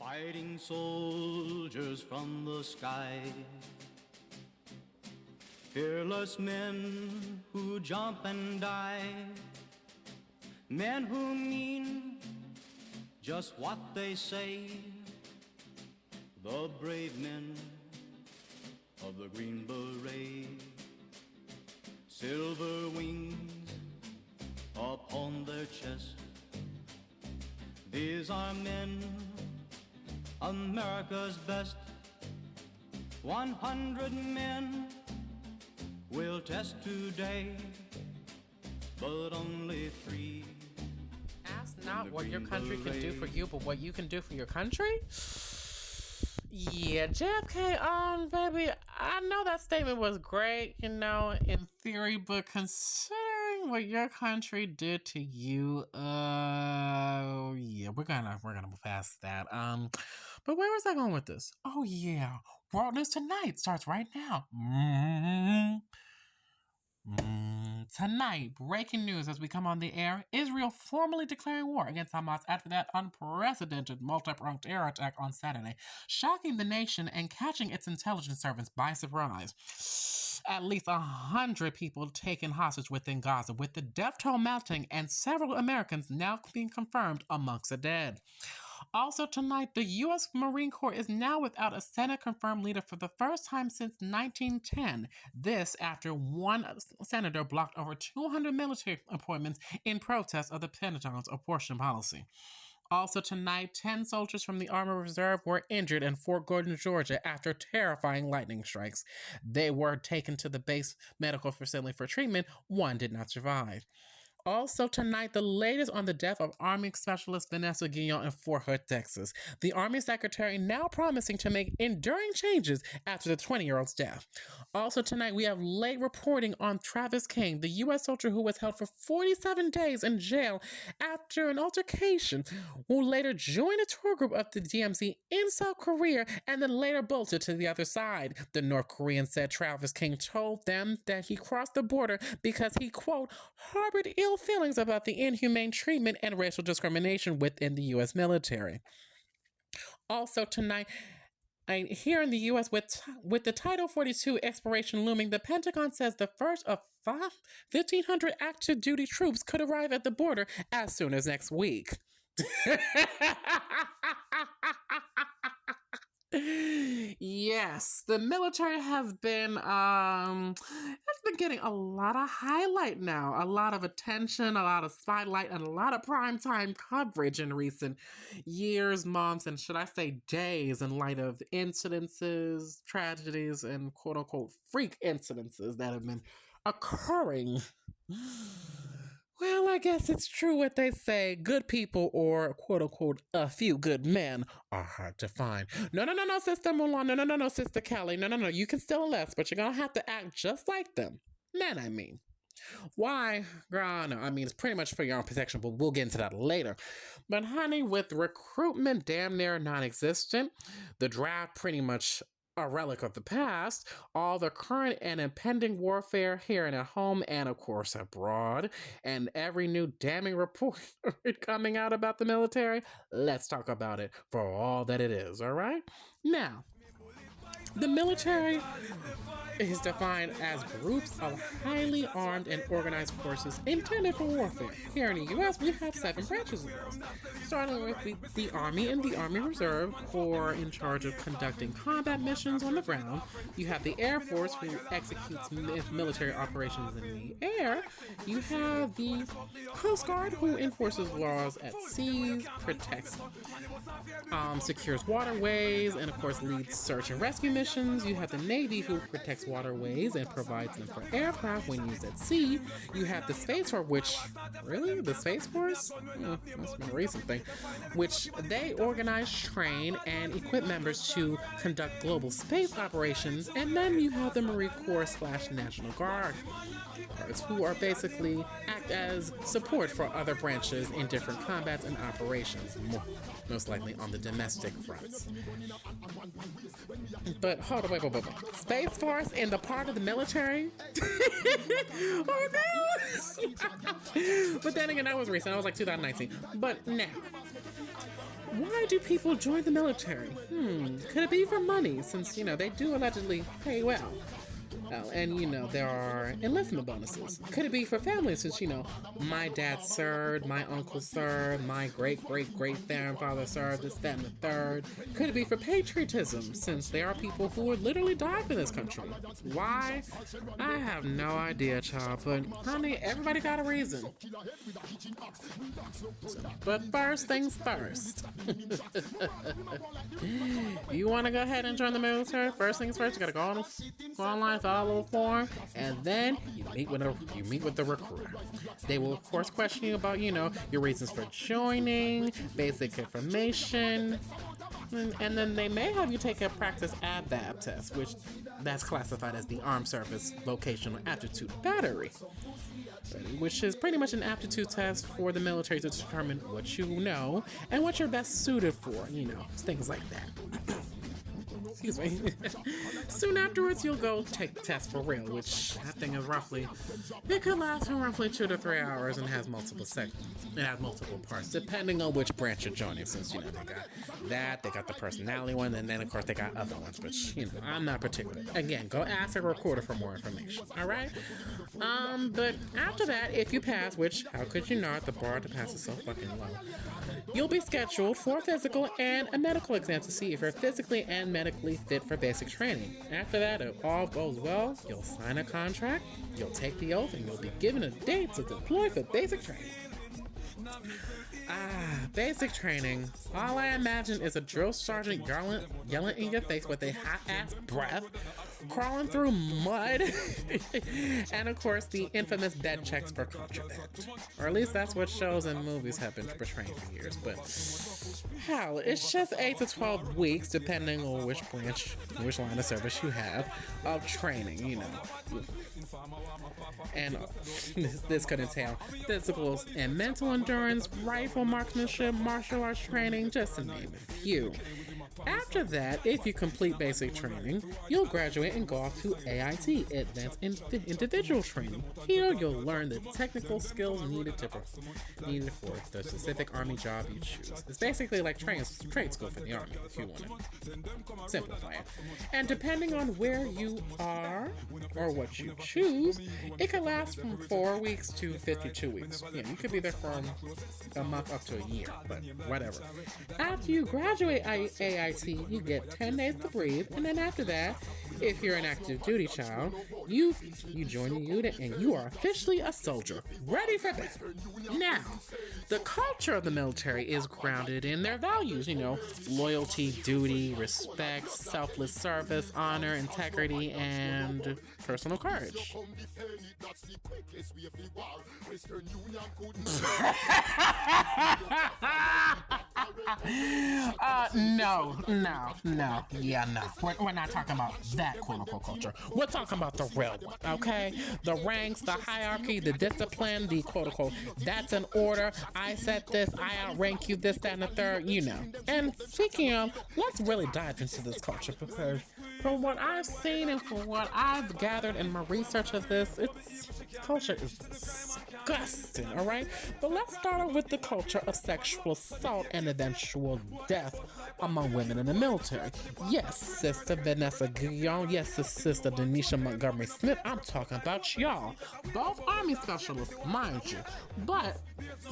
Fighting soldiers from the sky, fearless men who jump and die, men who mean just what they say, the brave men of the Green Beret, silver wings upon their chest. These are men, America's best. 100 men will test today, but only 3. Ask not what your country can do for you, but what you can do for your country? Yeah, JFK, baby, I know that statement was great, in theory, but considering what your country did to you, yeah, we're gonna move past that. But where was I going with this? Oh yeah, World News Tonight starts right now. Tonight, breaking news as we come on the air, Israel formally declaring war against Hamas after that unprecedented multi-pronged terror attack on Saturday, shocking the nation and catching its intelligence servants by surprise. At least 100 people taken hostage within Gaza, with the death toll mounting and several Americans now being confirmed amongst the dead. Also tonight, the U.S. Marine Corps is now without a Senate-confirmed leader for the first time since 1910. This after one senator blocked over 200 military appointments in protest of the Pentagon's abortion policy. Also tonight, 10 soldiers from the Army Reserve were injured in Fort Gordon, Georgia after terrifying lightning strikes. They were taken to the base medical facility for treatment. One did not survive. Also tonight, the latest on the death of Army Specialist Vanessa Guillon in Fort Hood, Texas. The Army Secretary now promising to make enduring changes after the 20-year-old's death. Also tonight, we have late reporting on Travis King, the U.S. soldier who was held for 47 days in jail after an altercation, who later joined a tour group of the DMZ in South Korea and then later bolted to the other side. The North Korean said Travis King told them that he crossed the border because he, quote, harbored ill feelings about the inhumane treatment and racial discrimination within the U.S. military. Also tonight, here in the U.S., with the Title 42 expiration looming, the Pentagon says the first of 1,500 active duty troops could arrive at the border as soon as next week. Yes, the military has been getting a lot of highlight now, a lot of attention, a lot of spotlight, and a lot of primetime coverage in recent years, months, and should I say days, in light of incidences, tragedies, and quote-unquote freak incidences that have been occurring. Well, I guess it's true what they say. Good people, or quote-unquote a few good men, are hard to find. No, Sister Mulan. No, Sister Kelly. No. You can still enlist, but you're going to have to act just like them. Men, I mean. Why? Girl, no. I mean, it's pretty much for your own protection, but we'll get into that later. But honey, with recruitment damn near non-existent, the draft pretty much a relic of the past, all the current and impending warfare here and at home and, of course, abroad, and every new damning report coming out about the military, let's talk about it for all that it is, all right? Now, the military is defined as groups of highly armed and organized forces intended for warfare. Here in the U.S., we have 7 branches of those, starting with the Army and the Army Reserve, who are in charge of conducting combat missions on the ground. You have the Air Force, who executes military operations in the air. You have the Coast Guard, who enforces laws at seas, protects, secures waterways, and of course leads search and rescue missions. You have the Navy, who protects waterways and provides them for aircraft when used at sea. You have the Space Force, which, really? The Space Force? That's been a recent thing. Which they organize, train, and equip members to conduct global space operations. And then you have the Marine Corps / National Guard, who are basically act as support for other branches in different combats and operations, most likely on the domestic fronts. But hold on, wait. Space Force in the part of the military? Oh no! But then again, that was recent. That was like 2019. But now, Why do people join the military? Could it be for money, since, they do allegedly pay well? And there are enlistment bonuses. Could it be for family, since my dad served, my uncle served, my great-great-great-grandfather served, this, that, and the third? Could it be for patriotism, since there are people who would literally die for this country? Why? I have no idea, child, but honey, everybody got a reason. But first things first. You want to go ahead and join the military? First things first, you gotta go online, fill out a little form, and then you meet with the recruiter. They will of course question you about your reasons for joining, basic information, and then they may have you take a practice ABAP test, which that's classified as the Armed Service Vocational Aptitude Battery, which is pretty much an aptitude test for the military to determine what you know and what you're best suited for, things like that. Excuse me. Soon afterwards, you'll go take the test for real, which that thing is it could last for roughly 2 to 3 hours and has multiple sections. It has multiple parts, depending on which branch you're joining, since, they got the personality one, and then, of course, they got other ones, but, I'm not particular. Again, go ask a recruiter for more information, all right? But after that, if you pass, which, how could you not, the bar to pass is so fucking low, you'll be scheduled for a physical and a medical exam to see if you're physically and medically fit for basic training. After that, if all goes well, you'll sign a contract, you'll take the oath, and you'll be given a date to deploy for basic training. Basic training. All I imagine is a drill sergeant yelling in your face with a hot-ass breath, crawling through mud, and of course the infamous bed checks for contraband. Or at least that's what shows and movies have been portraying for years, but hell, it's just 8 to 12 weeks, depending on which line of service you have, of training, And this could entail physical and mental endurance, rifle marksmanship, martial arts training, just to name a few. After that, if you complete basic training, you'll graduate and go off to AIT, Advanced Individual Training. Here, you'll learn the technical skills needed for the specific Army job you choose. It's basically like trade school for the Army, if you want to simplify it. And depending on where you are or what you choose, it could last from 4 weeks to 52 weeks. Yeah, you could be there from a month up to a year, but whatever. After you graduate AIT, you get 10 days to breathe, and then after that, if you're an active duty child, you join the unit and you are officially a soldier, ready for battle. Now, the culture of the military is grounded in their values, loyalty, duty, respect, selfless service, honor, integrity, and personal courage. No. We're not talking about that quote-unquote culture. We're talking about the real one, okay? The ranks, the hierarchy, the discipline, the quote-unquote, that's an order, I said this, I outrank you, this, that, and the third, And speaking of, let's really dive into this culture, because from what I've seen and from what I've gathered in my research of this, culture is disgusting, all right? But let's start off with the culture of sexual assault and eventual death among women in the military. Yes, Sister Vanessa Guillon. Yes, Sister Denisha Montgomery Smith. I'm talking about y'all. Both Army specialists, mind you. But,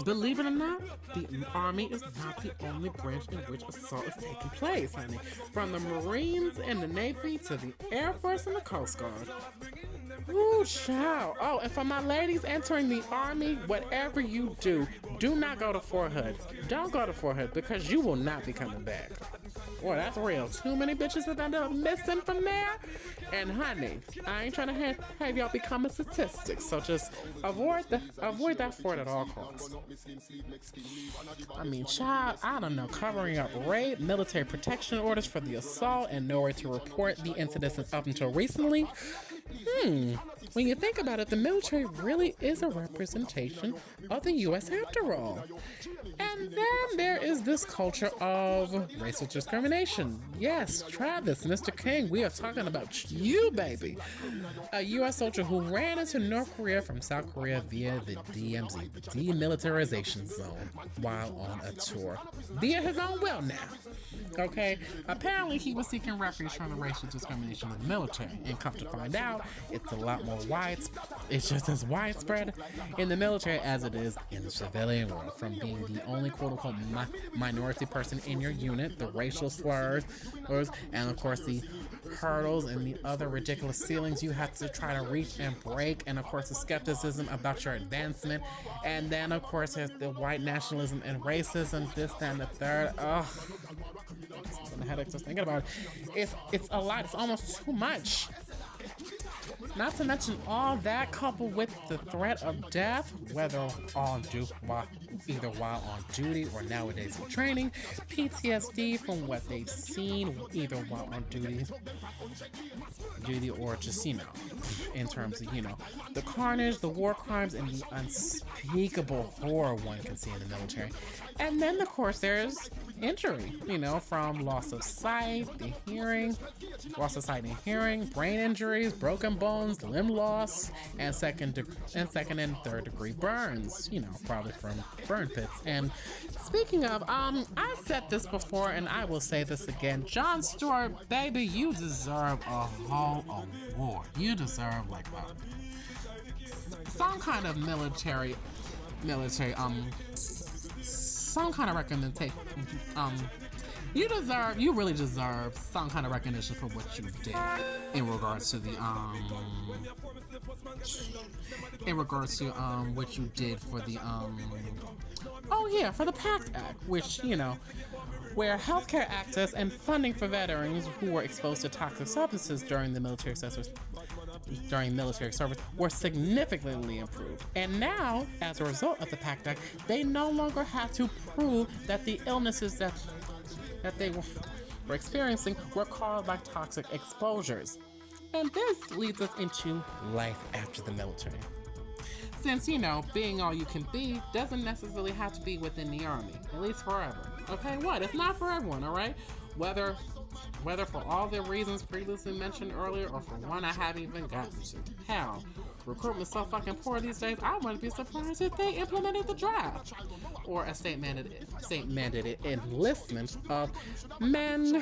believe it or not, the Army is not the only branch in which assault is taking place, honey. From the Marines and the Navy to the Air Force and the Coast Guard. Ooh, child. Oh, and for my ladies entering the Army, whatever you do not go to Fort Hood. Don't go to Fort Hood, because you will not be coming back. Boy, that's real. Too many bitches that end up missing from there. And honey, I ain't trying to have y'all become a statistic, so just avoid that fort at all costs. I mean, child, I don't know, covering up rape, military protection orders for the assault, and nowhere to report the incidents up until recently. When you think about it, the military really is a representation of the U.S. after all. And then there is this culture of racial discrimination. Yes, Travis, Mr. King, we are talking about you, baby. A U.S. soldier who ran into North Korea from South Korea via the DMZ, the Demilitarization Zone, while on a tour. Via his own will now. Okay, apparently he was seeking refuge from the racial discrimination of the military, and come to find out, it's a lot more widespread. It's just as widespread in the military as it is in the civilian world. From being the only quote-unquote minority person in your unit, the racial slurs, and of course the hurdles and the other ridiculous ceilings you have to try to reach and break, and of course the skepticism about your advancement, and then of course there's the white nationalism and racism, this, that, and the third. Ugh. I'm headache just thinking about it. It's a lot. It's almost too much. Not to mention all that coupled with the threat of death, whether either while on duty or nowadays in training, PTSD from what they've seen either while on duty or just, in terms of, the carnage, the war crimes, and the unspeakable horror one can see in the military. And then, of course, there's injury, from loss of sight and hearing, brain injuries, broken bones, limb loss, and second and third degree burns, probably from burn pits. And speaking of, I said this before and I will say this again, Jon Stewart, baby, you deserve a whole award. You deserve some kind of military, some kind of recommendation. You really deserve some kind of recognition for what you did in regards to what you did for the for the PACT Act, which, where healthcare access and funding for veterans who were exposed to toxic substances during military service were significantly improved. And now, as a result of the PACT Act, they no longer have to prove that the illnesses that they were experiencing were caused by toxic exposures. And this leads us into life after the military. Since, being all you can be doesn't necessarily have to be within the Army, at least forever. Okay, it's not for everyone, all right? Whether for all the reasons previously mentioned earlier or for one I haven't even gotten to. Hell, recruitment's so fucking poor these days, I wouldn't be surprised if they implemented the draft or a state-mandated enlistment of men.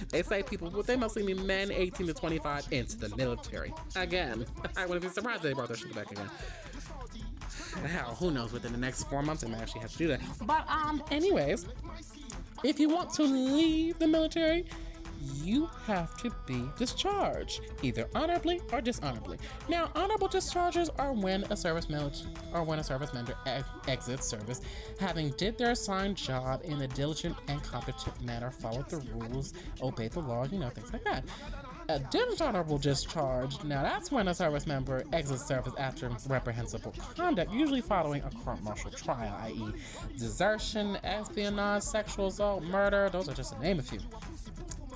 They say they mostly mean men 18 to 25 into the military. Again, I wouldn't be surprised if they brought that shit back again. Hell, who knows, within the next 4 months they might actually have to do that. But anyways, if you want to leave the military, you have to be discharged, either honorably or dishonorably. Now, honorable discharges are when a service member exits service, having did their assigned job in a diligent and competent manner, followed the rules, obeyed the law, things like that. A dishonorable discharge, now that's when a service member exits service after reprehensible conduct, usually following a court-martial trial, i.e. desertion, espionage, sexual assault, murder, those are just to name a few.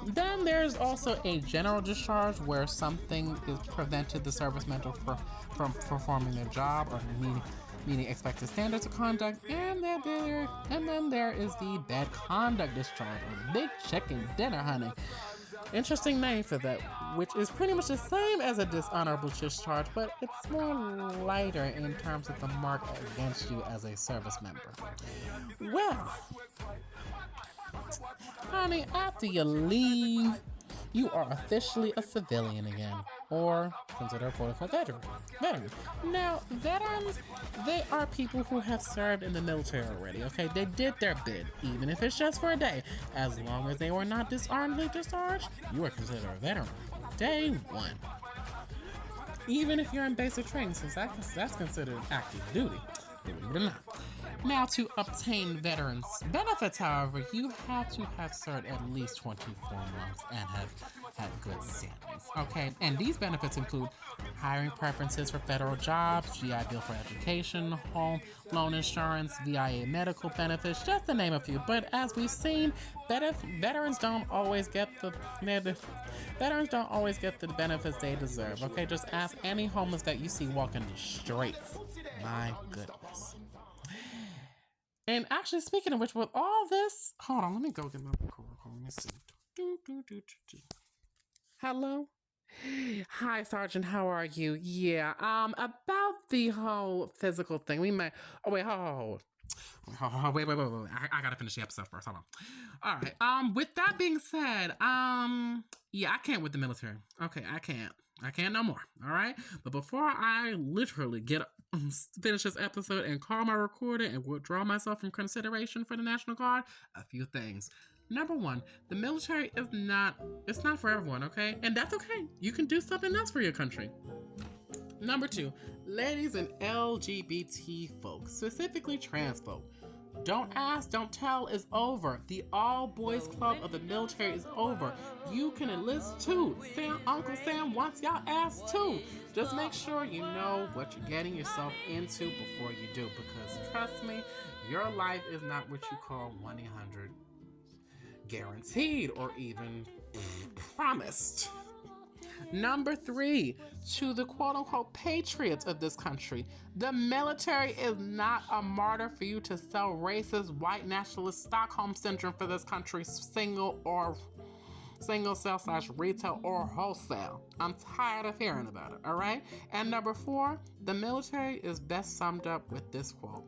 Then there's also a general discharge where something is prevented the service member from performing their job or meeting expected standards of conduct, and then there is the bad conduct discharge, or big chicken dinner, honey. Interesting name for that, which is pretty much the same as a dishonorable discharge, but it's more lighter in terms of the mark against you as a service member. Well, honey, after you leave, you are officially a civilian again, or considered a quote-unquote veteran. Now, veterans, they are people who have served in the military already, okay? They did their bid, even if it's just for a day. As long as they were not dishonorably discharged, you are considered a veteran. Day one. Even if you're in basic training, since that's considered active duty, believe it or not. Now, to obtain veterans benefits, however, you have to have served at least 24 months and have had good standings. Okay, and these benefits include hiring preferences for federal jobs, GI Bill for education, home loan insurance, VIA medical benefits, just to name a few. But as we've seen, veterans don't always get the benefits they deserve. Okay, just ask any homeless that you see walking the streets. My goodness. And actually, speaking of which, with all this, hold on, let me go get my recorder. Let me see. Hello? Hi, Sergeant. How are you? Yeah. About the whole physical thing, we might. Oh wait, hold. Wait. I gotta finish the episode first. Hold on. All right. With that being said, yeah, I can't with the military. Okay, I can't. I can't no more. All right. But before I literally finish this episode and call my recorder and withdraw myself from consideration for the National Guard, a few things. Number one, the military it's not for everyone, okay? And that's okay. You can do something else for your country. Number two, ladies and LGBT folks, specifically trans folk. Don't ask, don't tell is over. The all boys club of the military is over. You can enlist too. Uncle Sam wants y'all ass too. Just make sure you know what you're getting yourself into before you do, because trust me, your life is not what you call 1-800 guaranteed or even promised. Number three, to the quote-unquote patriots of this country, the military is not a martyr for you to sell racist, white nationalist Stockholm syndrome for this country, single sale / retail or wholesale. I'm tired of hearing about it, all right? And number four, the military is best summed up with this quote.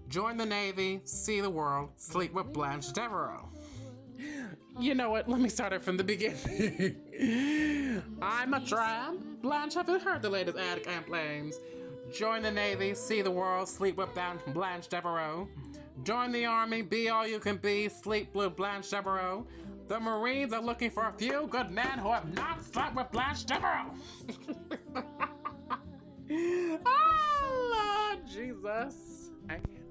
Join the Navy, see the world, sleep with Blanche Devereaux. You know what? Let me start it from the beginning. I'm a tramp. Blanche, have you heard the latest ad campaigns? Join the Navy, see the world, sleep with Blanche Devereaux. Join the Army, be all you can be, sleep with Blanche Devereaux. The Marines are looking for a few good men who have not slept with Blanche Devereaux. Oh, Lord Jesus. I can't.